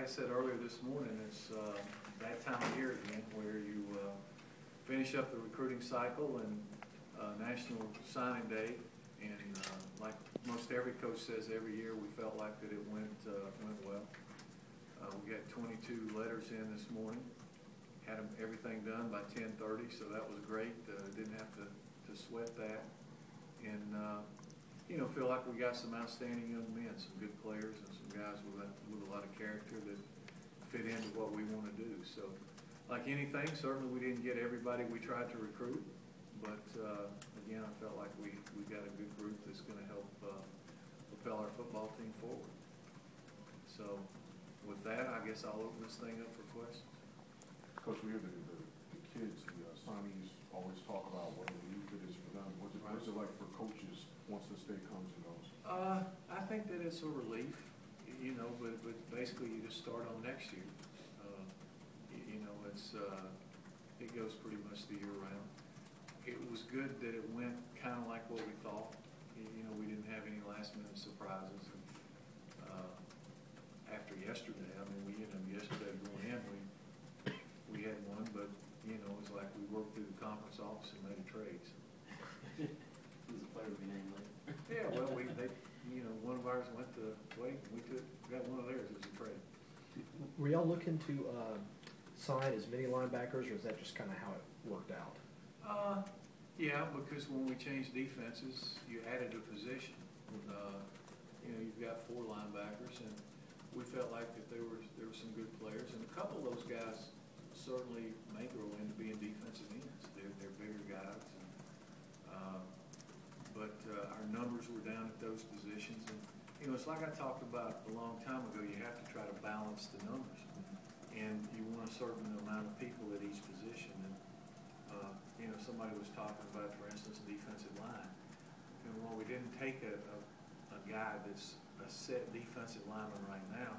like I said earlier this morning, it's that time of year again where you finish up the recruiting cycle and National Signing Day, and like most every coach says every year, we felt like that it went well. We got 22 letters in this morning, had everything done by 10:30, so that was great. Didn't have to sweat that, and you know, feel like we got some outstanding young men, some good players, and some guys with a lot of character that fit into what we want to do. So, like anything, certainly we didn't get everybody we tried to recruit, but again, I felt like we got a good group that's going to help propel our football team forward. So, with that, I guess I'll open this thing up for questions. Coach, we hear the kids, the signees always talk about what a relief it is for them. What's it like for coaches once this day comes and goes? I think that it's a relief, you know, but basically you just start on next year. You know, it goes pretty much the year round. It was good that it went kind of like what we thought. You know, we didn't have any last minute surprises. And, after yesterday, I mean, yesterday going in, we had one, but you know, it was like we worked through the conference office and made a trade. Who's the player we named later? Yeah, well, you know, one of ours went to Wake, and we got one of theirs as a trade. Were y'all looking to sign as many linebackers, or is that just kind of how it worked out? Yeah, because when we changed defenses, you added a position. You know, you've got 4 linebackers, and we felt like that there were some good players, and a couple of those guys certainly may grow into being defensive ends. They're bigger guys, and, but our numbers were down at those positions, and you know, it's like I talked about a long time ago. You have to try to balance the numbers, and you want a certain amount of people at each position. And you know, somebody was talking about, for instance, defensive line, and while we didn't take a guy that's a set defensive lineman right now,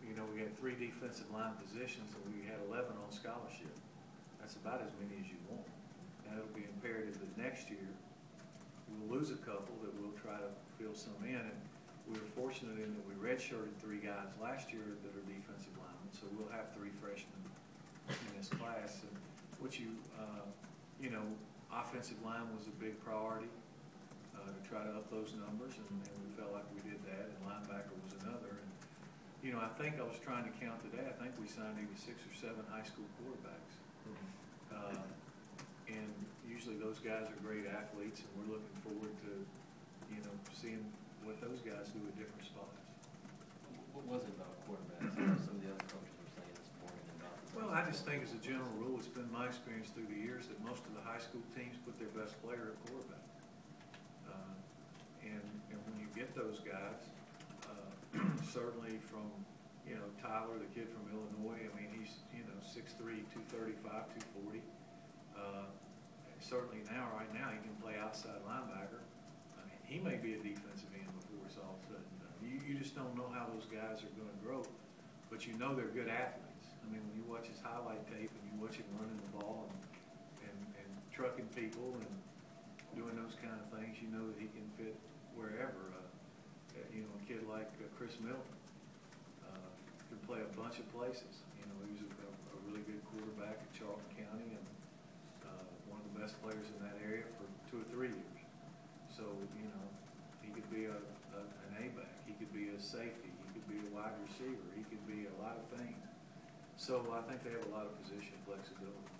you know, we had 3 defensive line positions, and we had 11 on scholarship. That's about as many as you want. Now, it'll be imperative that next year we'll lose a couple, that we'll try to fill some in. And we were fortunate in that we redshirted 3 guys last year that are defensive linemen, so we'll have 3 freshmen in this class. And which you know, offensive line was a big priority to try to up those numbers, and we felt like we did that, and linebacker was another. And you know, I think I was trying to count today, I think we signed either 6 or 7 high school quarterbacks. And usually those guys are great athletes, and we're looking forward to, you know, seeing what those guys do at different spots. What was it about quarterbacks? Some of the other coaches were saying this morning about this. Well, I just think as a general rule, it's been my experience through the years that most of the high school teams put their best player at quarterback. And when you get those guys, certainly from, you know, Tyler, the kid from Illinois, I mean, he's, you know, 6'3", 235, 240. Certainly right now, he can play outside linebacker. I mean, he may be a defensive end before it's all said and done. You just don't know how those guys are going to grow, but you know they're good athletes. I mean, when you watch his highlight tape and you watch him running the ball and trucking people and doing those kind of things, you know that he can fit wherever. You know, a kid like Chris Milton can play a bunch of places. You know, he was a really good quarterback at Charlton County, and one of the best players in that area for 2 or 3 years. So, you know, he could be an A-back, he could be a safety, he could be a wide receiver, he could be a lot of things. So I think they have a lot of position flexibility.